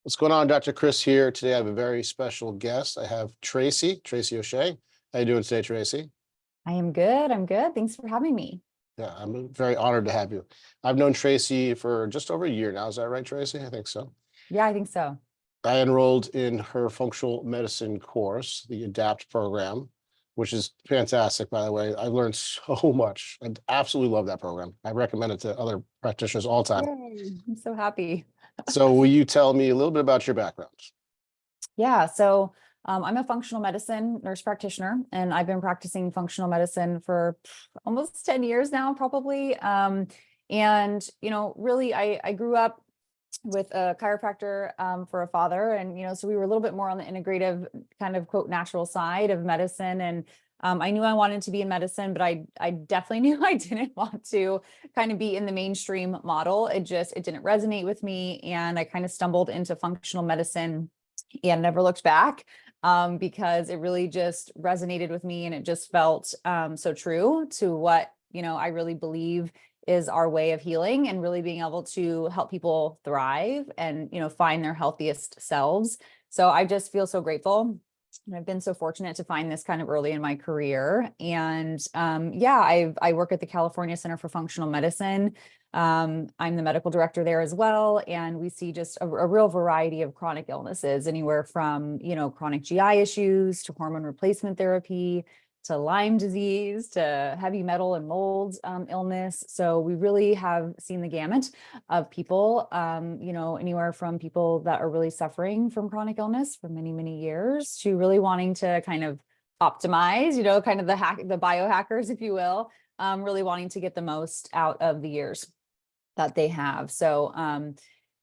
What's going on, Dr. Chris here. Today I have a very special guest. I have Tracey O'Shea. How you doing today, Tracey? I am good. I'm good. Thanks for having me. Yeah, I'm very honored to have you. I've known Tracey for just over a year now. Is that right, Tracey? I think so. Yeah, I think so. I enrolled in her functional medicine course, the ADAPT program, which is fantastic, by the way. I've learned so much. I absolutely love that program. I recommend it to other practitioners all the time. Yay. I'm so happy. So will you tell me a little bit about your background? Yeah. I'm a functional medicine nurse practitioner, and I've been practicing functional medicine for almost 10 years now, probably. Really, I grew up with a chiropractor for a father. And, so we were a little bit more on the integrative kind of quote natural side of medicine. And I knew I wanted to be in medicine, but I definitely knew I didn't want to kind of be in the mainstream model. It didn't resonate with me. And I kind of stumbled into functional medicine and never looked back because it really just resonated with me. And it just felt so true to what, I really believe is our way of healing and really being able to help people thrive and, find their healthiest selves. So I just feel so grateful. And I've been so fortunate to find this kind of early in my career. And I work at the California Center for Functional Medicine. I'm the medical director there as well. And we see just a real variety of chronic illnesses, anywhere from, chronic GI issues to hormone replacement therapy, to Lyme disease, to heavy metal and mold illness. So we really have seen the gamut of people, anywhere from people that are really suffering from chronic illness for many, many years to really wanting to kind of optimize, kind of the biohackers, if you will, really wanting to get the most out of the years that they have. So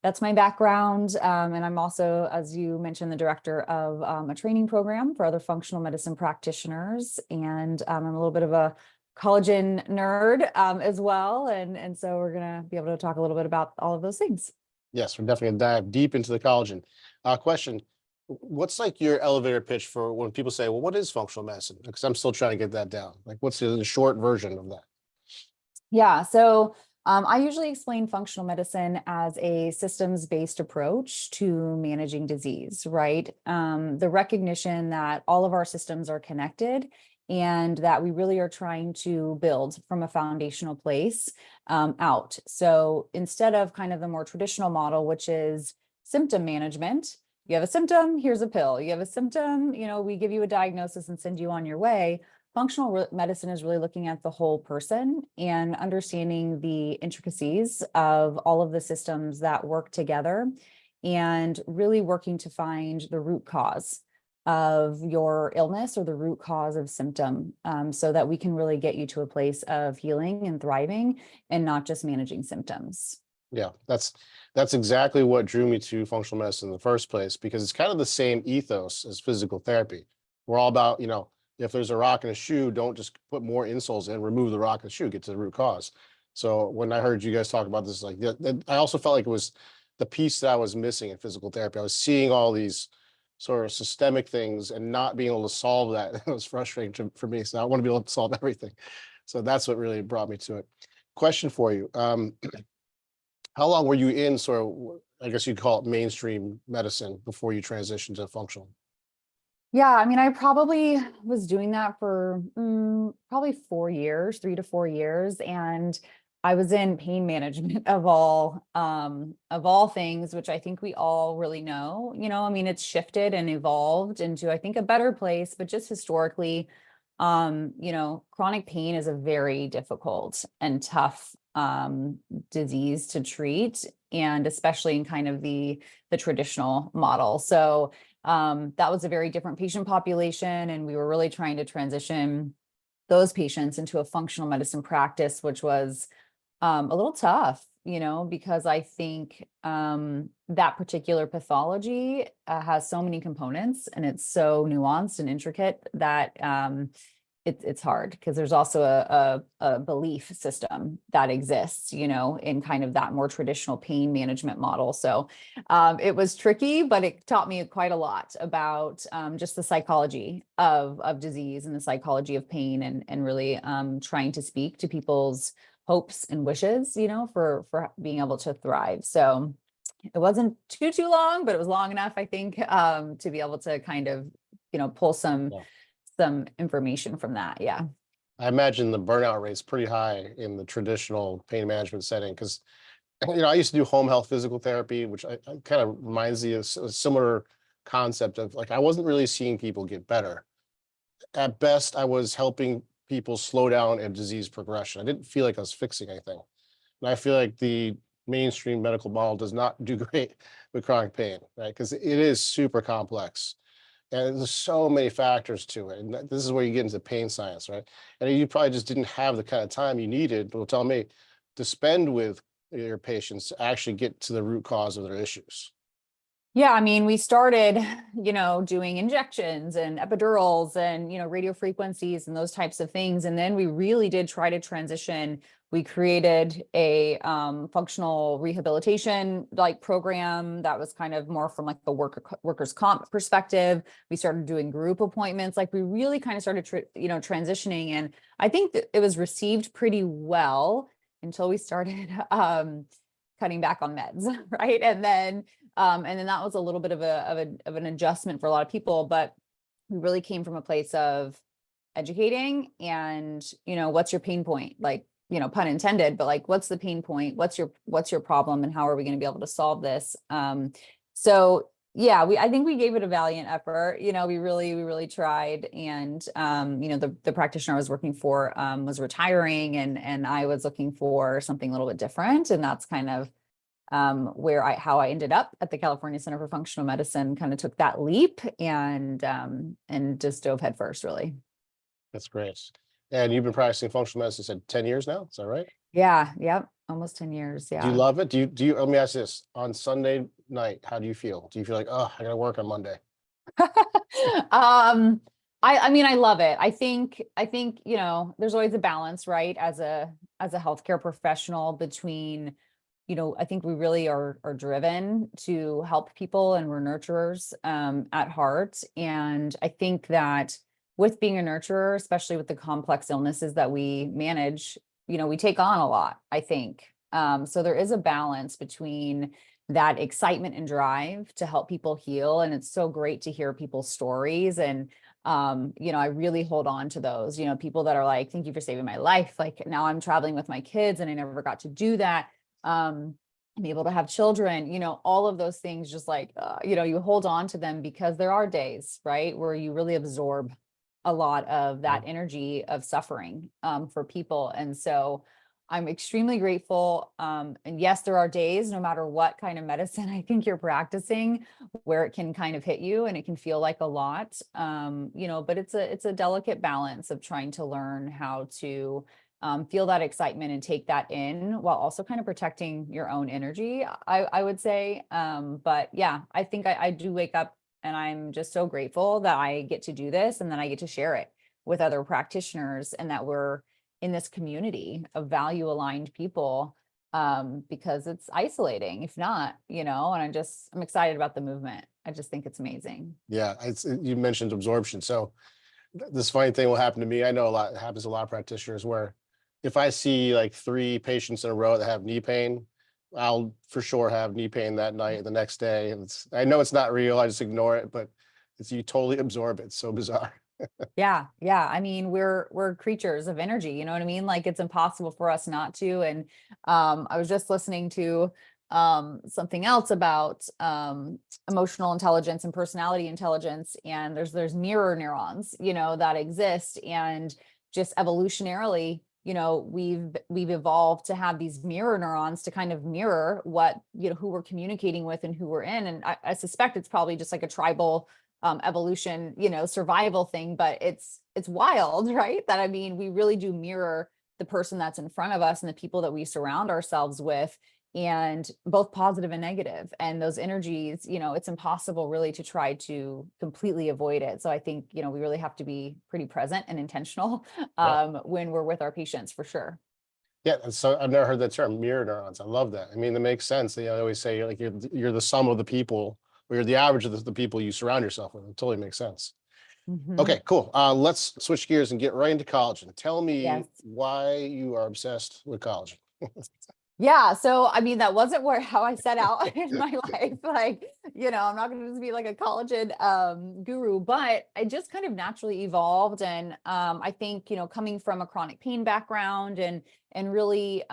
that's my background. And I'm also, as you mentioned, the director of a training program for other functional medicine practitioners. And I'm a little bit of a collagen nerd as well. And so we're going to be able to talk a little bit about all of those things. Yes, we're definitely gonna dive deep into the collagen. Question, what's like your elevator pitch for when people say, well, what is functional medicine? Because I'm still trying to get that down. Like, what's the short version of that? Yeah. So I usually explain functional medicine as a systems-based approach to managing disease, right? The recognition that all of our systems are connected and that we really are trying to build from a foundational place out. So instead of kind of the more traditional model, which is symptom management, you have a symptom, here's a pill. You have a symptom, we give you a diagnosis and send you on your way. Functional medicine is really looking at the whole person and understanding the intricacies of all of the systems that work together and really working to find the root cause of your illness or the root cause of symptom so that we can really get you to a place of healing and thriving and not just managing symptoms. Yeah, that's exactly what drew me to functional medicine in the first place, because it's kind of the same ethos as physical therapy. We're all about, if there's a rock in a shoe, don't just put more insoles in, remove the rock in the shoe, get to the root cause. So when I heard you guys talk about this, like I also felt like it was the piece that I was missing in physical therapy. I was seeing all these sort of systemic things and not being able to solve that. It was frustrating for me. So I want to be able to solve everything. So that's what really brought me to it. Question for you. How long were you in sort of, I guess you'd call it mainstream medicine before you transitioned to functional? Yeah, I mean, I probably was doing that for probably 4 years, 3 to 4 years. And I was in pain management of all things, which I think we all really know. I mean, it's shifted and evolved into, I think, a better place, but just historically, chronic pain is a very difficult and tough disease to treat, and especially in kind of the traditional model. So that was a very different patient population, and we were really trying to transition those patients into a functional medicine practice, which was a little tough, because I think that particular pathology has so many components and it's so nuanced and intricate that it's hard, because there's also a belief system that exists, in kind of that more traditional pain management model. So it was tricky, but it taught me quite a lot about just the psychology of disease and the psychology of pain, and really trying to speak to people's hopes and wishes, for being able to thrive. So it wasn't too long, but it was long enough, I think, to be able to kind of, pull some information from that. Yeah. I imagine the burnout rate's pretty high in the traditional pain management setting because, I used to do home health physical therapy, which I kind of reminds me of a similar concept of like, I wasn't really seeing people get better. At best, I was helping people slow down a disease progression. I didn't feel like I was fixing anything. And I feel like the mainstream medical model does not do great with chronic pain, right? Because it is super complex. And there's so many factors to it. And this is where you get into pain science, right? And you probably just didn't have the kind of time you needed, will tell me, to spend with your patients to actually get to the root cause of their issues. Yeah, I mean, we started, doing injections and epidurals and, radio frequencies and those types of things. And then we really did try to transition. We created a functional rehabilitation like program that was kind of more from like the workers' comp perspective. We started doing group appointments. Like we really kind of started, transitioning. And I think that it was received pretty well until we started cutting back on meds, right? And then that was a little bit of an adjustment for a lot of people, but we really came from a place of educating and, what's your pain point? Like, pun intended, but like, what's the pain point? What's your problem? And how are we going to be able to solve this? So yeah, I think we gave it a valiant effort. We really tried. And, the practitioner I was working for, was retiring and I was looking for something a little bit different. And that's kind of, how I ended up at the California Center for Functional Medicine, kind of took that leap and just dove headfirst, really. That's great. And you've been practicing functional medicine, you said 10 years now, is that right? Yeah. Yep. Almost 10 years. Do you Yeah. love it? Let me ask this, on Sunday night, how do you feel? Do you feel like, oh, I gotta work on Monday? I mean, I love it. I think, there's always a balance, right? As a healthcare professional between, I think we really are driven to help people and we're nurturers at heart. And I think that with being a nurturer, especially with the complex illnesses that we manage, we take on a lot, I think. So there is a balance between that excitement and drive to help people heal. And it's so great to hear people's stories. And, I really hold on to those, people that are like, thank you for saving my life. Like now I'm traveling with my kids and I never got to do that. I'm able to have children, all of those things, just like, you hold on to them because there are days, right, where you really absorb a lot of that energy of suffering for people. And so I'm extremely grateful. And yes, there are days, no matter what kind of medicine I think you're practicing, where it can kind of hit you and it can feel like a lot, but it's a delicate balance of trying to learn how to feel that excitement and take that in while also kind of protecting your own energy, I would say. But yeah, I think I do wake up and I'm just so grateful that I get to do this and then I get to share it with other practitioners and that we're in this community of value aligned people, because it's isolating if not, and I'm excited about the movement. I just think it's amazing. Yeah, you mentioned absorption. So this funny thing will happen to me. I know it happens to a lot of practitioners where if I see like 3 patients in a row that have knee pain, I'll for sure have knee pain that night, the next day. And I know it's not real. I just ignore it, but you totally absorb it. It's so bizarre. Yeah. Yeah. I mean, we're creatures of energy, you know what I mean? Like it's impossible for us not to. And I was just listening to something else about emotional intelligence and personality intelligence. And there's mirror neurons, that exist. And just evolutionarily, we've evolved to have these mirror neurons to kind of mirror what, who we're communicating with and who we're in. And I suspect it's probably just like a tribal evolution, survival thing, but it's wild, right? That, I mean, we really do mirror the person that's in front of us and the people that we surround ourselves with, and both positive and negative. And those energies, it's impossible really to try to completely avoid it. So I think, we really have to be pretty present and intentional when we're with our patients, for sure. Yeah, and so I've never heard that term, mirror neurons. I love that. I mean, it makes sense. They always say like you're the sum of the people, or you're the average of the people you surround yourself with. It totally makes sense. Mhm. Okay, cool. Let's switch gears and get right into collagen. Tell me Yes. why you are obsessed with collagen. Yeah. So, I mean, that wasn't how I set out in my life. Like, I'm not going to just be like a collagen guru, but I just kind of naturally evolved. And I think, coming from a chronic pain background and really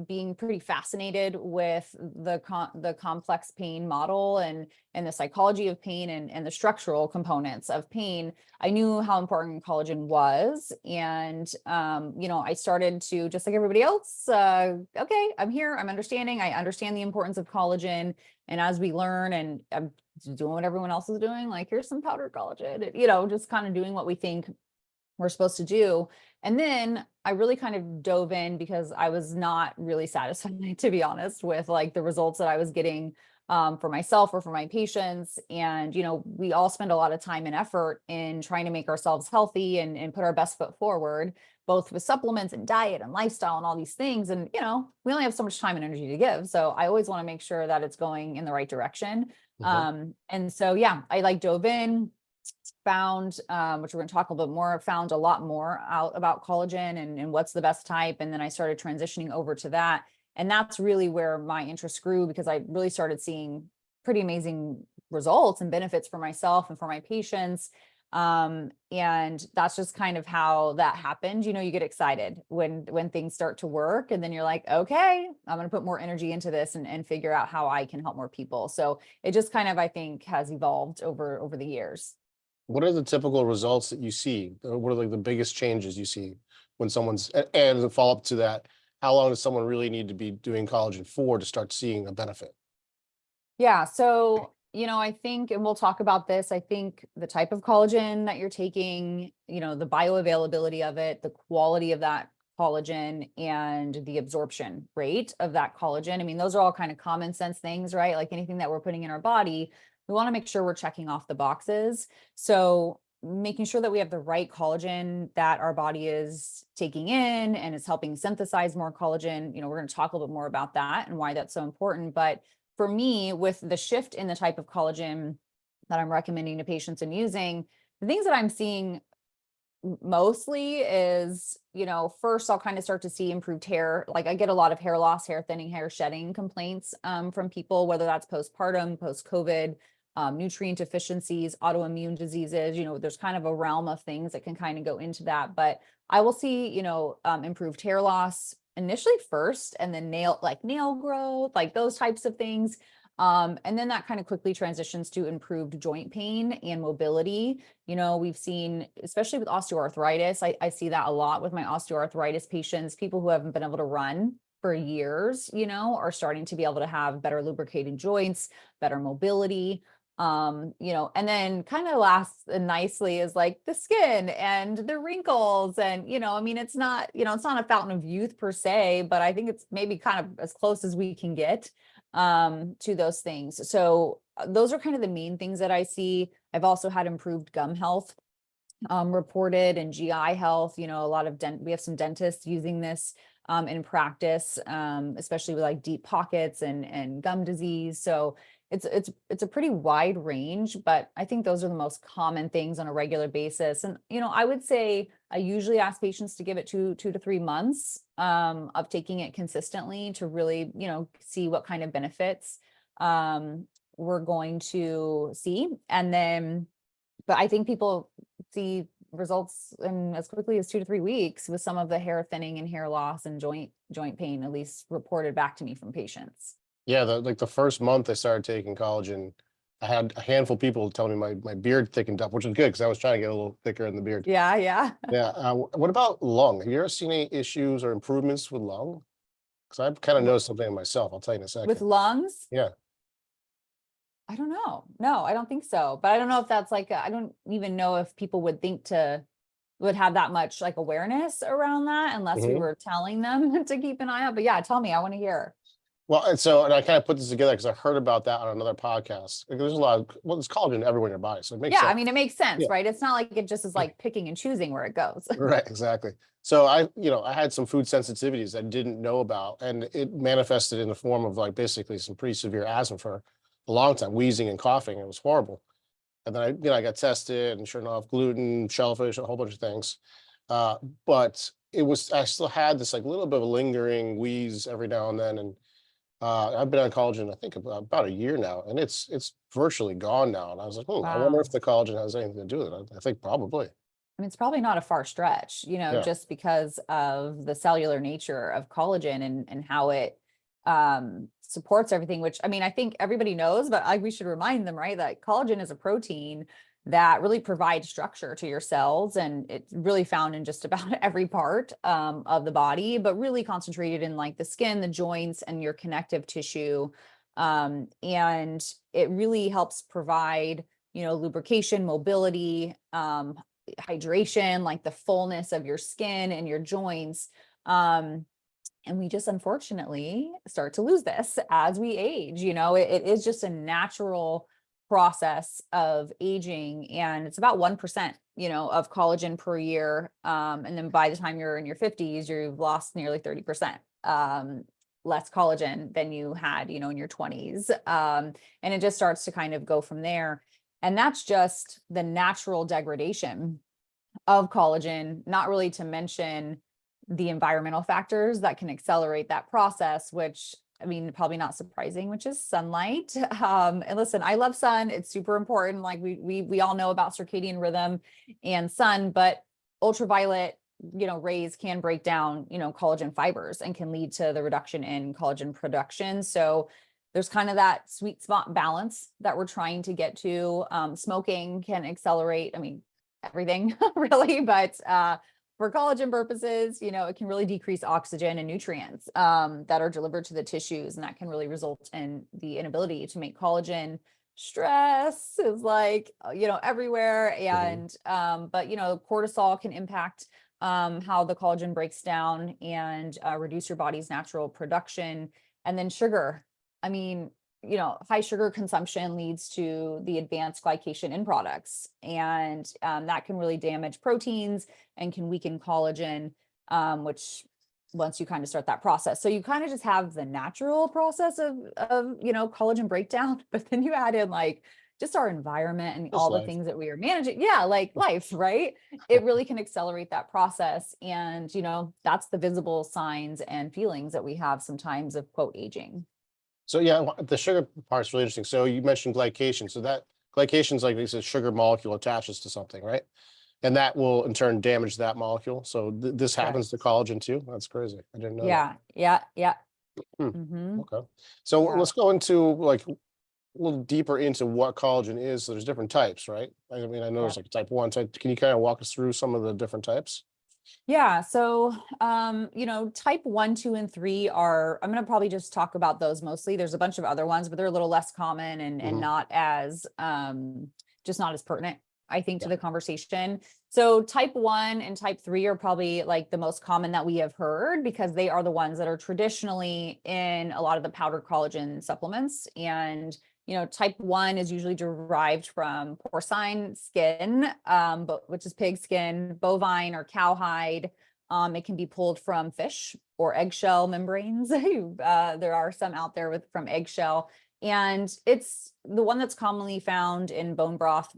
being pretty fascinated with the complex pain model and the psychology of pain and the structural components of pain, I knew how important collagen was. And, I started to, just like everybody else, okay, I'm here, I'm understanding, I understand the importance of collagen. And as we learn, and I'm doing what everyone else is doing, like, here's some powdered collagen, just kind of doing what we think we're supposed to do. And then I really kind of dove in because I was not really satisfied, to be honest, with like the results that I was getting for myself or for my patients. And, we all spend a lot of time and effort in trying to make ourselves healthy and put our best foot forward, both with supplements and diet and lifestyle and all these things. And, we only have so much time and energy to give. So I always want to make sure that it's going in the right direction. And so, yeah, I like dove in, found, which we're going to talk a little bit more, found a lot more out about collagen and what's the best type. And then I started transitioning over to that. And that's really where my interest grew, because I really started seeing pretty amazing results and benefits for myself and for my patients. And that's just kind of how that happened. You get excited when things start to work, and then you're like, okay, I'm going to put more energy into this and figure out how I can help more people. So it just kind of, I think, has evolved over the years. What are the typical results that you see? What are like the biggest changes you see when and the follow up to that, how long does someone really need to be doing collagen for to start seeing a benefit? Yeah. So, I think, and we'll talk about this, I think the type of collagen that you're taking, the bioavailability of it, the quality of that collagen, and the absorption rate of that collagen. I mean, those are all kind of common sense things, right? Like anything that we're putting in our body, we want to make sure we're checking off the boxes. So making sure that we have the right collagen that our body is taking in and is helping synthesize more collagen. We're going to talk a little bit more about that and why that's so important. But for me, with the shift in the type of collagen that I'm recommending to patients and using, the things that I'm seeing mostly is, first I'll kind of start to see improved hair. Like I get a lot of hair loss, hair thinning, hair shedding complaints from people, whether that's postpartum, post-COVID, nutrient deficiencies, autoimmune diseases. There's kind of a realm of things that can kind of go into that. But I will see, improved hair loss initially first, and then nail growth, like those types of things. And then that kind of quickly transitions to improved joint pain and mobility. We've seen, especially with osteoarthritis, I see that a lot with my osteoarthritis patients, people who haven't been able to run for years, are starting to be able to have better lubricating joints, better mobility. And then kind of last nicely is like the skin and the wrinkles. And, I mean, it's not a fountain of youth per se, but I think it's maybe kind of as close as we can get to those things. So those are kind of the main things that I see. I've also had improved gum health reported, and GI health. A lot of we have some dentists using this in practice, especially with like deep pockets and gum disease. So it's a pretty wide range, but I think those are the most common things on a regular basis. And, I would say I usually ask patients to give it 2 to 3 months of taking it consistently to really, see what kind of benefits we're going to see. And then, but I think people see results in as quickly as 2 to 3 weeks with some of the hair thinning and hair loss and joint pain, at least reported back to me from patients. Yeah, the first month I started taking collagen, I had a handful of people tell me my beard thickened up, which is good because I was trying to get a little thicker in the beard. Yeah, yeah. Yeah. What about lung? Have you ever seen any issues or improvements with lung? Because I've kind of noticed something in myself. I'll tell you in a With second. lungs, Yeah. I don't know. No, I don't think so. But I don't know if that's like, I don't even know if people would have that much like awareness around that unless we Mhm. were telling them to keep an eye out. But yeah, tell me, I want to hear. Well, and I kind of put this together because I heard about that on another podcast. Like, there's a lot of, well, there's collagen everywhere in your body, so it makes Yeah, I sense. mean, it makes sense, Yeah. right? It's not like it just is like picking and choosing where it goes. Right, exactly. So I had some food sensitivities I didn't know about, and it manifested in the form of like basically some pretty severe asthma for a long time, wheezing and coughing. It was horrible. And then I got tested, and sure enough, gluten, shellfish, a whole bunch of things. Uh, but I still had this like little bit of a lingering wheeze every now and then. And I've been on collagen, I think about a year now, and it's virtually gone now. And I was like, I wonder if Wow. the collagen has anything to do with it. I think probably. I mean, it's probably not a far stretch, Yeah. just because of the cellular nature of collagen and how it supports everything, which I mean, I think everybody knows, but we should remind them, right, that collagen is a protein that really provides structure to your cells, and it's really found in just about every part of the body, but really concentrated in like the skin, the joints, and your connective tissue. And it really helps provide, lubrication, mobility, hydration, like the fullness of your skin and your joints. And we just unfortunately start to lose this as we age. It is just a natural process of aging, and it's about 1%, of collagen per year. And then by the time you're in your 50s, you've lost nearly 30%. Less collagen than you had, in your 20s. And it just starts to kind of go from there. And that's just the natural degradation of collagen, not really to mention the environmental factors that can accelerate that process, which, I mean, probably not surprising, which is sunlight. And listen, I love sun. It's super important. Like we all know about circadian rhythm and sun, but ultraviolet, rays can break down, collagen fibers and can lead to the reduction in collagen production. So there's kind of that sweet spot balance that we're trying to get to. Smoking can accelerate, I mean, everything really, but for collagen purposes, it can really decrease oxygen and nutrients that are delivered to the tissues, and that can really result in the inability to make collagen. Stress is like, everywhere. Mhm. And but cortisol can impact how the collagen breaks down and reduce your body's natural production. And then sugar. I mean, high sugar consumption leads to the advanced glycation in products, and that can really damage proteins and can weaken collagen, which once you kind of start that process. So you kind of just have the natural process of collagen breakdown, but then you add in like just our environment and Just all the life. things that we are managing. Yeah, like life, right? It really can accelerate that process. And, that's the visible signs and feelings that we have sometimes of quote aging. So yeah, the sugar part's really interesting. So you mentioned glycation. So that glycation is like it's a sugar molecule attaches to something, right? And that will in turn damage that molecule. So this happens to Correct. collagen too. That's crazy. I didn't know that. Yeah. Yeah. Yeah. Hmm. Mm-hmm. Okay. So Yeah. let's go into like a little deeper into what collagen is. So there's different types, right? I mean, I know Yeah. there's like type one, type. Can you kind of walk us through some of the different types? Yeah. So, type 1, 2, and 3 are, I'm going to probably just talk about those mostly. There's a bunch of other ones, but they're a little less common and Hmm. not as, just not as pertinent, I think, to Yeah. the conversation. So type 1 and type 3 are probably like the most common that we have heard, because they are the ones that are traditionally in a lot of the powdered collagen supplements. And type 1 is usually derived from porcine skin, but which is pig skin, bovine or cowhide. It can be pulled from fish or eggshell membranes. There are some out there from eggshell, and it's the one that's commonly found in bone broth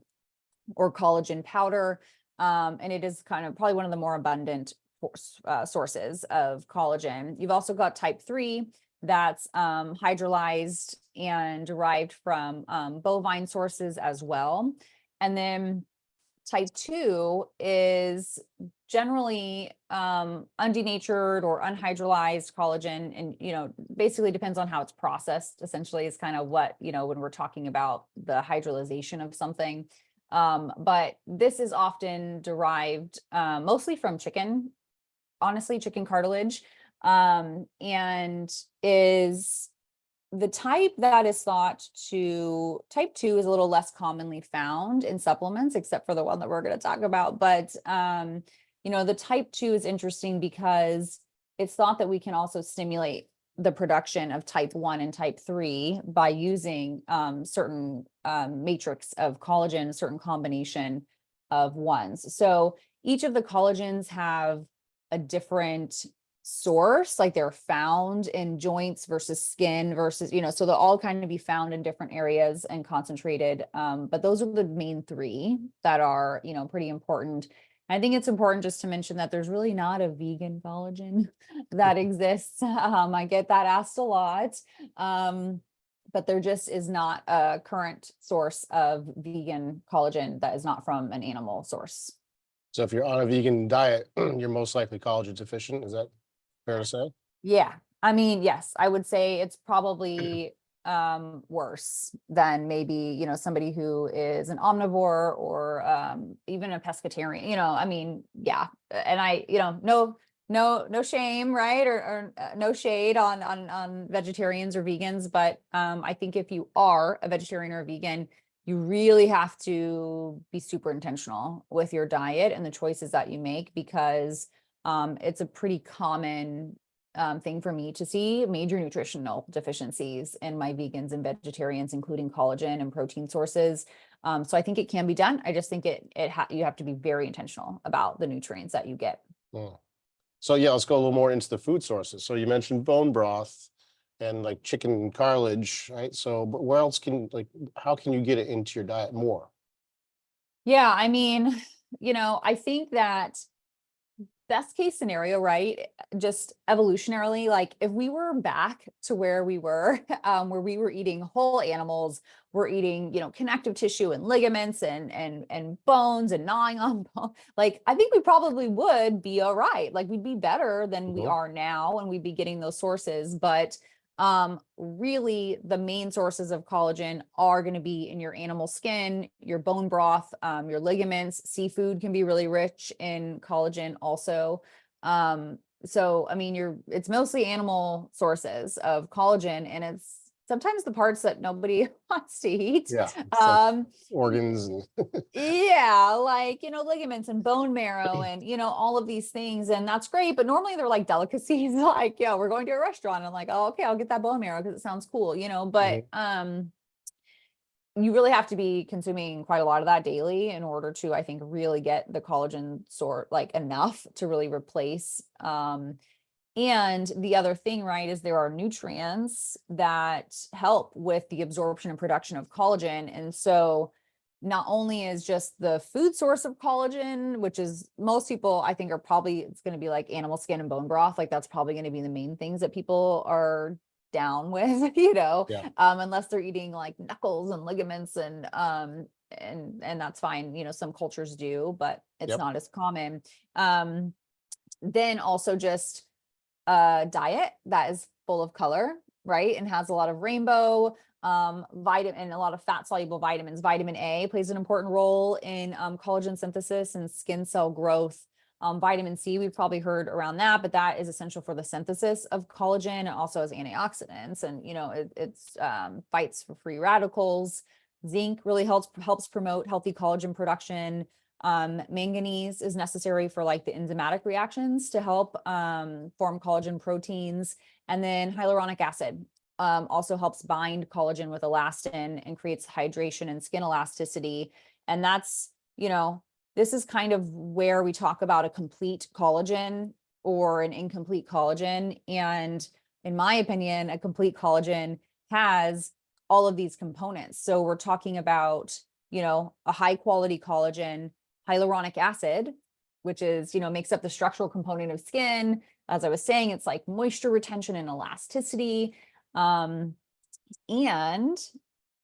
or collagen powder. And it is kind of probably one of the more abundant sources of collagen. You've also got type 3, that's hydrolyzed and derived from bovine sources as well. And then type 2 is generally undenatured or unhydrolyzed collagen, and basically depends on how it's processed. Essentially is kind of what, when we're talking about the hydrolyzation of something. But this is often derived mostly from chicken, honestly, chicken cartilage, and is the type that is thought to. Type 2 is a little less commonly found in supplements, except for the one that we're going to talk about. But the type 2 is interesting because it's thought that we can also stimulate the production of type 1 and type 3 by using certain matrix of collagen, a certain combination of ones. So each of the collagens have a different source, like they're found in joints versus skin versus, so they'll all kind of be found in different areas and concentrated. But those are the main three that are, pretty important. I think it's important just to mention that there's really not a vegan collagen that exists. I get that asked a lot. But there just is not a current source of vegan collagen that is not from an animal source. So if you're on a vegan diet, you're most likely collagen deficient. Is that fair to say? Yeah. I mean, yes, I would say it's probably worse than maybe, you know, somebody who is an omnivore or even a pescatarian, you know, I mean, yeah. And I, you know, no shame, right? Or no shade on vegetarians or vegans, but I think if you are a vegetarian or a vegan, you really have to be super intentional with your diet and the choices that you make, because it's a pretty common thing for me to see major nutritional deficiencies in my vegans and vegetarians, including collagen and protein sources. So I think it can be done. I just think you have to be very intentional about the nutrients that you get. Mm. So yeah, let's go a little more into the food sources. So you mentioned bone broth and like chicken cartilage, right? So, but where else how can you get it into your diet more? Yeah, I mean, you know, I think that best case scenario, right? Just evolutionarily, like if we were back to where we were, where we were eating whole animals, we're eating, you know, connective tissue and ligaments and bones and gnawing on bone, like I think we probably would be all right. Like we'd be better than we Mhm. are now, and we'd be getting those sources. But really the main sources of collagen are going to be in your animal skin, your bone broth, your ligaments. Seafood can be really rich in collagen also. So I mean, it's mostly animal sources of collagen, and it's sometimes the parts that nobody wants to eat. Yeah, it's like organs and Yeah, like, you know, ligaments and bone marrow and, you know, all of these things. And that's great. But normally they're like delicacies, like, yeah, we're going to a restaurant. And I'm like, oh, okay, I'll get that bone marrow because it sounds cool, you know, but Mhm. you really have to be consuming quite a lot of that daily in order to, I think, really get the collagen sort like enough to really replace. And the other thing, right, is there are nutrients that help with the absorption and production of collagen. And so not only is just the food source of collagen, which is most people, I think, are probably, it's going to be like animal skin and bone broth. Like that's probably going to be the main things that people are down with, you know, Yeah. unless they're eating like knuckles and ligaments and that's fine. You know, some cultures do, but it's Yep. not as common. Then also just diet that is full of color, right? And has a lot of rainbow, vitamin and a lot of fat soluble vitamins. Vitamin A plays an important role in collagen synthesis and skin cell growth. Vitamin C, we've probably heard around that, but that is essential for the synthesis of collagen and also as antioxidants. And, you know, it's fights for free radicals. Zinc really helps promote healthy collagen production. Manganese is necessary for like the enzymatic reactions to help form collagen proteins. And then hyaluronic acid also helps bind collagen with elastin and creates hydration and skin elasticity. And that's, you know, this is kind of where we talk about a complete collagen or an incomplete collagen. And in my opinion, a complete collagen has all of these components. So we're talking about, you know, a high quality collagen, hyaluronic acid, which is, you know, makes up the structural component of skin. As I was saying, it's like moisture retention and elasticity. And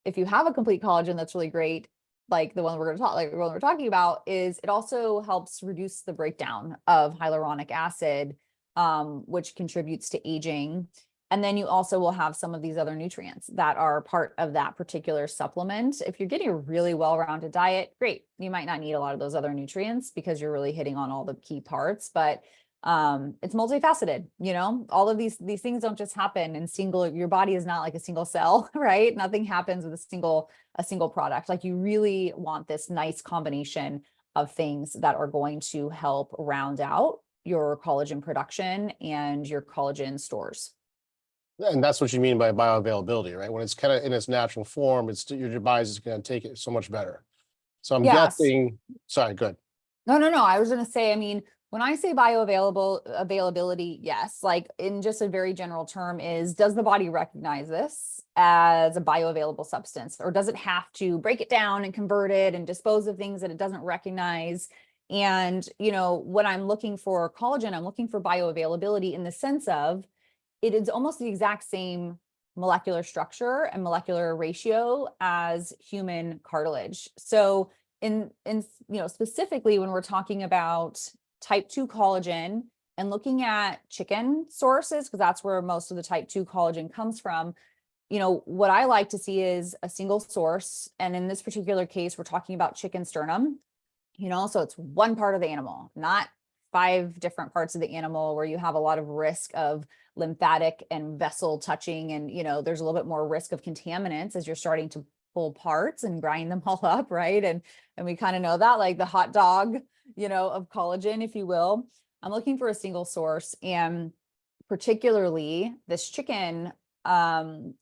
if you have a complete collagen, that's really great. Like the one we're going to talk, like the one we're talking about, is it also helps reduce the breakdown of hyaluronic acid, which contributes to aging. And then you also will have some of these other nutrients that are part of that particular supplement. If you're getting a really well-rounded diet, great. You might not need a lot of those other nutrients because you're really hitting on all the key parts, but it's multifaceted, you know, all of these things don't just happen in single, your body is not like a single cell, right? Nothing happens with a single product. Like you really want this nice combination of things that are going to help round out your collagen production and your collagen stores. And that's what you mean by bioavailability, right? When it's kind of in its natural form, your body's just going to take it so much better. So I'm Yes. guessing, sorry, good. No. I was going to say, I mean, when I say availability, yes, like in just a very general term does the body recognize this as a bioavailable substance, or does it have to break it down and convert it and dispose of things that it doesn't recognize? And, when I'm looking for collagen, I'm looking for bioavailability in the sense of it is almost the exact same molecular structure and molecular ratio as human cartilage. So specifically when we're talking about type 2 collagen and looking at chicken sources, because that's where most of the type 2 collagen comes from, what I like to see is a single source. And in this particular case, we're talking about chicken sternum, so it's one part of the animal, not 5 different parts of the animal where you have a lot of risk of lymphatic and vessel touching. And, there's a little bit more risk of contaminants as you're starting to pull parts and grind them all up. Right. And we kind of know that, like the hot dog, of collagen, if you will. I'm looking for a single source, and particularly this chicken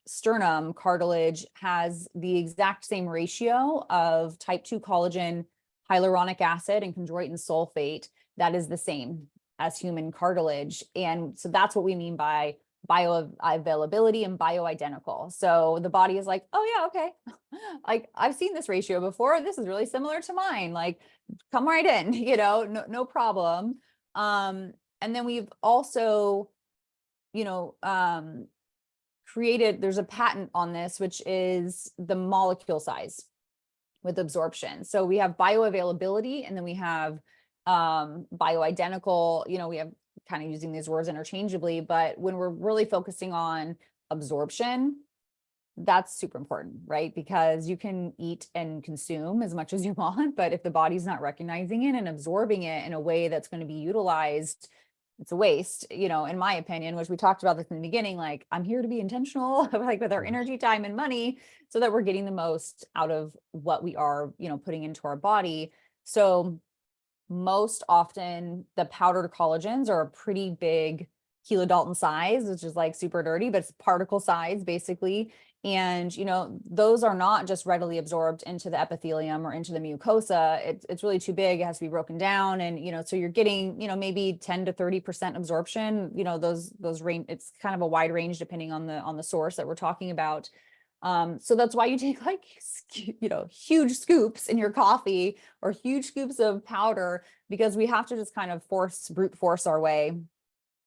sternum cartilage has the exact same ratio of type 2 collagen, hyaluronic acid, and chondroitin sulfate that is the same as human cartilage. And so that's what we mean by bioavailability and bioidentical. So the body is like, oh yeah, okay. Like I've seen this ratio before. This is really similar to mine. Like come right in, no problem. And then we've also, created, there's a patent on this, which is the molecule size with absorption. So we have bioavailability, and then we have bioidentical, we have kind of using these words interchangeably, but when we're really focusing on absorption, that's super important, right? Because you can eat and consume as much as you want, but if the body's not recognizing it and absorbing it in a way that's going to be utilized, it's a waste, in my opinion, which we talked about this in the beginning. Like I'm here to be intentional, like with our energy, time, and money, so that we're getting the most out of what we are, putting into our body. So most often the powdered collagens are a pretty big kilodalton size, which is like super dirty, but it's particle size basically. And, those are not just readily absorbed into the epithelium or into the mucosa. It's really too big. It has to be broken down. And, so you're getting, maybe 10 to 30% absorption, those range, it's kind of a wide range depending on the source that we're talking about. So that's why you take like, huge scoops in your coffee or huge scoops of powder, because we have to just kind of brute force our way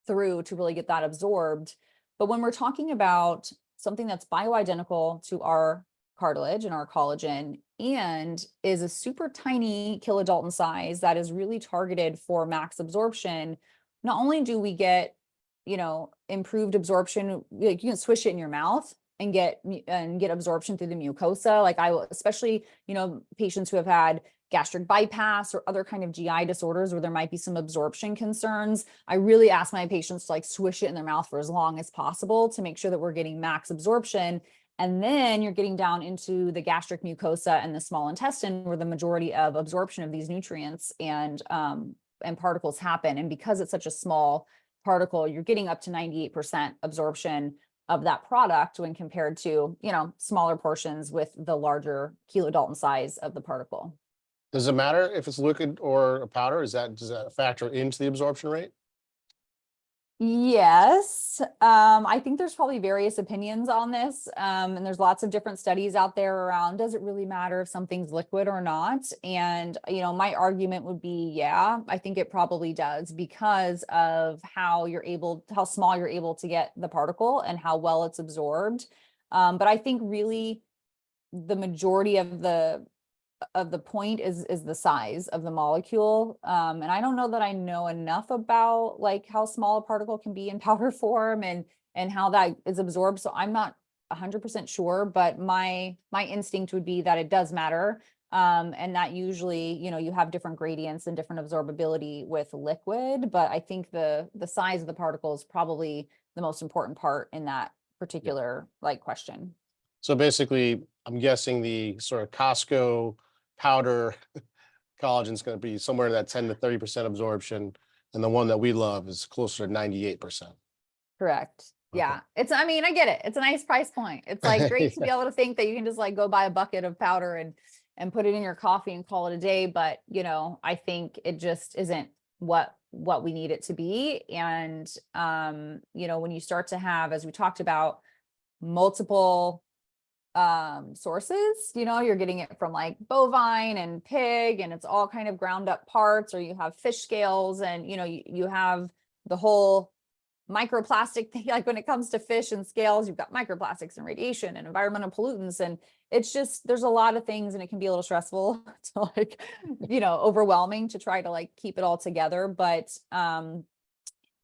through to really get that absorbed. But when we're talking about something that's bioidentical to our cartilage and our collagen and is a super tiny kilodalton size that is really targeted for max absorption, not only do we get, improved absorption, like you can swish it in your mouth and get absorption through the mucosa. Like especially, patients who have had gastric bypass or other kind of GI disorders where there might be some absorption concerns, I really ask my patients to like swish it in their mouth for as long as possible to make sure that we're getting max absorption. And then you're getting down into the gastric mucosa and the small intestine where the majority of absorption of these nutrients and particles happen. And because it's such a small particle, you're getting up to 98% absorption of that product when compared to, smaller portions with the larger kilodalton size of the particle. Does it matter if it's liquid or a powder? Does that factor into the absorption rate? Yes. I think there's probably various opinions on this. And there's lots of different studies out there around, does it really matter if something's liquid or not? And, my argument would be, yeah, I think it probably does because of how small you're able to get the particle and how well it's absorbed. But I think really the majority of the point is the size of the molecule. And I don't know that I know enough about like how small a particle can be in powder form and how that is absorbed. So I'm not 100% sure, but my instinct would be that it does matter. And that usually, you have different gradients and different absorbability with liquid, but I think the size of the particle is probably the most important part in that particular like question. So basically, I'm guessing the sort of Costco powder collagen is going to be somewhere in that 10 to 30% absorption, and the one that we love is closer to 98%. Correct. Yeah. I get it. It's a nice price point. It's like great to be able to think that you can just like go buy a bucket of powder and put it in your coffee and call it a day. But, I think it just isn't what we need it to be. And, when you start to have, as we talked about, multiple sources. You're getting it from like bovine and pig, and it's all kind of ground up parts, or you have fish scales, and you have the whole microplastic thing. Like when it comes to fish and scales, you've got microplastics and radiation and environmental pollutants, and it's just, there's a lot of things, and it can be a little stressful to like, overwhelming to try to like keep it all together. But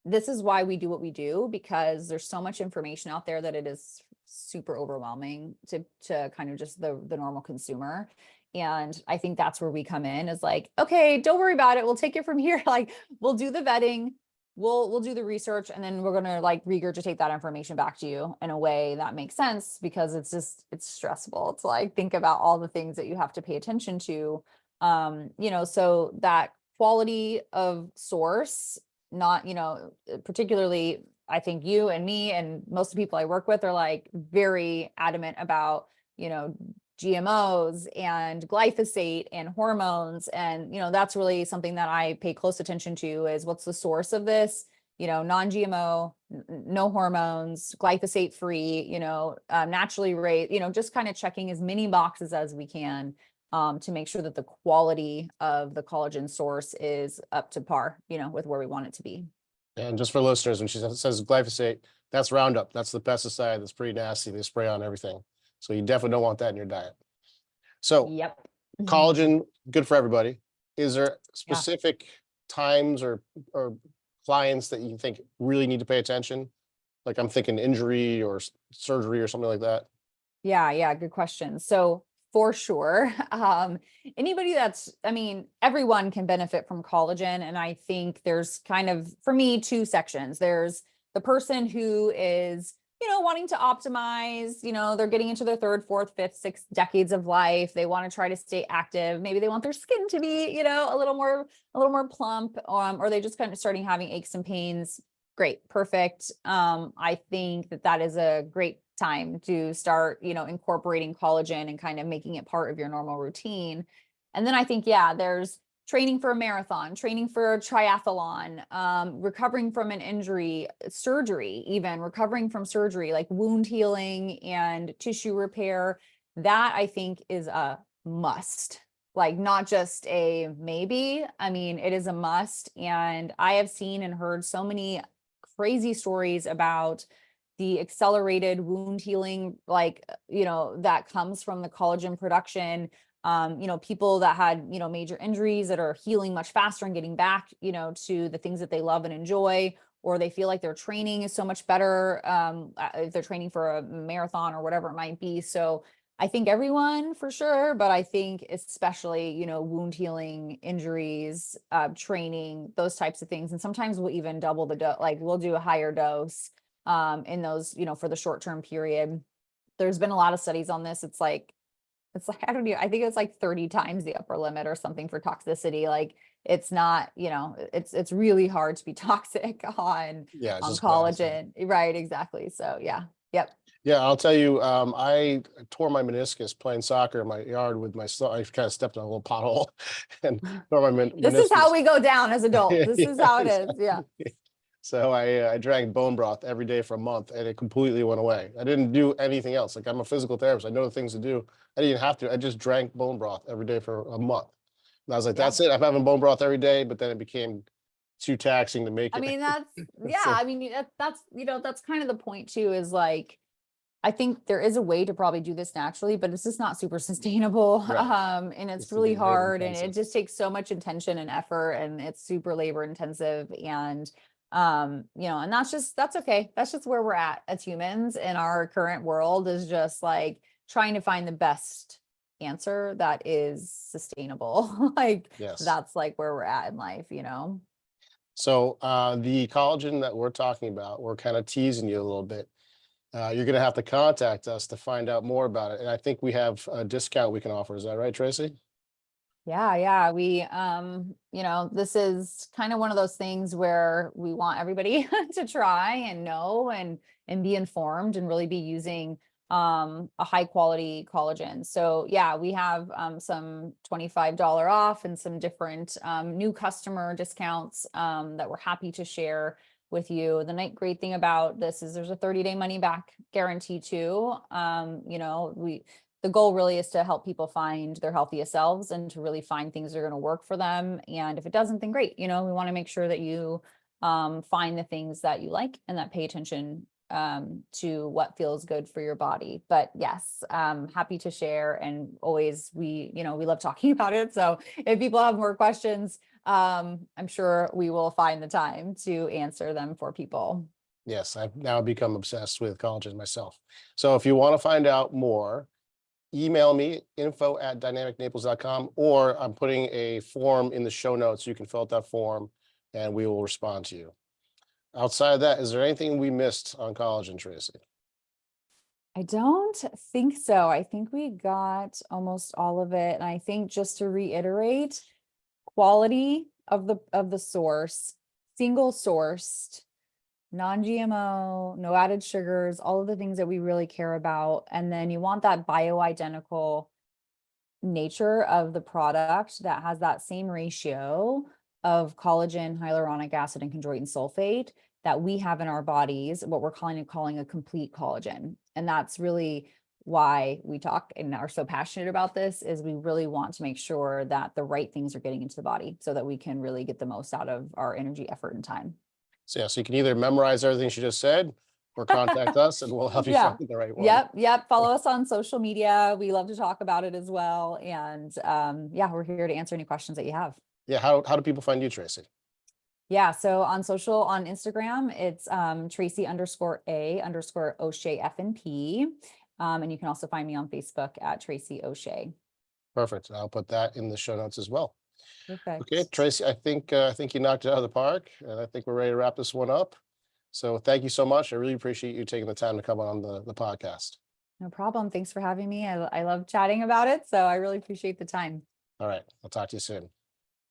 this is why we do what we do, because there's so much information out there that it is super overwhelming to kind of just the normal consumer. And I think that's where we come in, is like, okay, don't worry about it. We'll take it from here. Like, we'll do the vetting, we'll do the research, and then we're going to like regurgitate that information back to you in a way that makes sense, because it's stressful. It's like, think about all the things that you have to pay attention to. So that quality of source, not, particularly, I think you and me and most of the people I work with are like very adamant about, GMOs and glyphosate and hormones. And, that's really something that I pay close attention to, is what's the source of this, non-GMO, no hormones, glyphosate free, naturally raised, just kind of checking as many boxes as we can to make sure that the quality of the collagen source is up to par, with where we want it to be. And just for listeners, when she says glyphosate, that's Roundup. That's the pesticide that's pretty nasty. They spray on everything. So you definitely don't want that in your diet. So Yep. collagen, good for everybody. Is there Yeah. specific times or clients that you think really need to pay attention? Like I'm thinking injury or surgery or something like that. Yeah. Good question. So for sure, anybody everyone can benefit from collagen. And I think there's kind of, for me, two sections. There's the person who is, wanting to optimize, they're getting into their third, fourth, fifth, sixth decades of life. They want to try to stay active. Maybe they want their skin to be, a little more plump, or they just kind of starting having aches and pains. Great. Perfect. I think that is a great time to start, incorporating collagen and kind of making it part of your normal routine. And then I think, there's training for a marathon, training for a triathlon, recovering from an injury, surgery, even recovering from surgery, like wound healing and tissue repair. That I think is a must, like not just a maybe. I mean, it is a must. And I have seen and heard so many crazy stories about the accelerated wound healing, like, that comes from the collagen production. People that had, major injuries that are healing much faster and getting back, to the things that they love and enjoy, or they feel like their training is so much better if they're training for a marathon or whatever it might be. So I think everyone for sure, but I think especially, wound healing, injuries, training, those types of things. And sometimes we'll even double the dose, like we'll do a higher dose in those, for the short-term period. There's been a lot of studies on this. It's like, I don't know, I think it's like 30 times the upper limit or something for toxicity. Like it's not, it's really hard to be toxic on Yeah, it's just collagen. Right. Exactly. So yeah. Yep. Yeah, I'll tell you, I tore my meniscus playing soccer in my yard with my son. I kind of stepped on a little pothole and tore my meniscus. This is how we go down as adults. This is how it is. Yeah. So I drank bone broth every day for a month, and it completely went away. I didn't do anything else. Like I'm a physical therapist. I know the things to do. I didn't have to. I just drank bone broth every day for a month. And I was like, that's it. I'm having bone broth every day, but then it became too taxing to make it. I mean, that's, So- I mean, that's kind of the point too, is like, I think there is a way to probably do this naturally, but it's just not super sustainable. Right. And it's It's to really be labor hard, and it intensive. just takes so much intention and effort, and it's super labor intensive. And, and that's okay. That's just where we're at as humans in our current world, is just like trying to find the best answer that is sustainable. Like Yes. that's like where we're at in life, So the collagen that we're talking about, we're kind of teasing you a little bit. You're going to have to contact us to find out more about it. And I think we have a discount we can offer. Is that right, Tracey? Yeah. We, this is kind of one of those things where we want everybody to try and know and be informed and really be using a high quality collagen. So yeah, we have some $25 off and some different new customer discounts that we're happy to share. with you. The great thing about this is there's a 30-day money back guarantee too. The goal really is to help people find their healthiest selves and to really find things that are going to work for them. And if it doesn't, then great. We want to make sure that you find the things that you like and that pay attention to what feels good for your body. But yes, happy to share. And always we love talking about it. So if people have more questions, I'm sure we will find the time to answer them for people. Yes, I've now become obsessed with collagen myself. So if you want to find out more, email me info@dynamicnaples.com, or I'm putting a form in the show notes. You can fill out that form and we will respond to you. Outside of that, is there anything we missed on collagen, Tracey? I don't think so. I think we got almost all of it. And I think just to reiterate, quality of the source, single sourced, non-GMO, no added sugars, all of the things that we really care about. And then you want that bioidentical nature of the product that has that same ratio of collagen, hyaluronic acid, and chondroitin sulfate that we have in our bodies, what we're calling a complete collagen. And that's really why we talk and are so passionate about this, is we really want to make sure that the right things are getting into the body so that we can really get the most out of our energy, effort, and time. So you can either memorize everything she just said or contact us and we'll help you find the right one. Yep. Follow us on social media. We love to talk about it as well. And we're here to answer any questions that you have. Yeah. How do people find you, Tracey? Yeah. So on Instagram, it's Tracey_A_O'Shea FNP. And you can also find me on Facebook at Tracey O'Shea. Perfect. I'll put that in the show notes as well. Perfect. Okay, Tracey, I think you knocked it out of the park, and I think we're ready to wrap this one up. So thank you so much. I really appreciate you taking the time to come on the podcast. No problem. Thanks for having me. I love chatting about it. So I really appreciate the time. All right. I'll talk to you soon.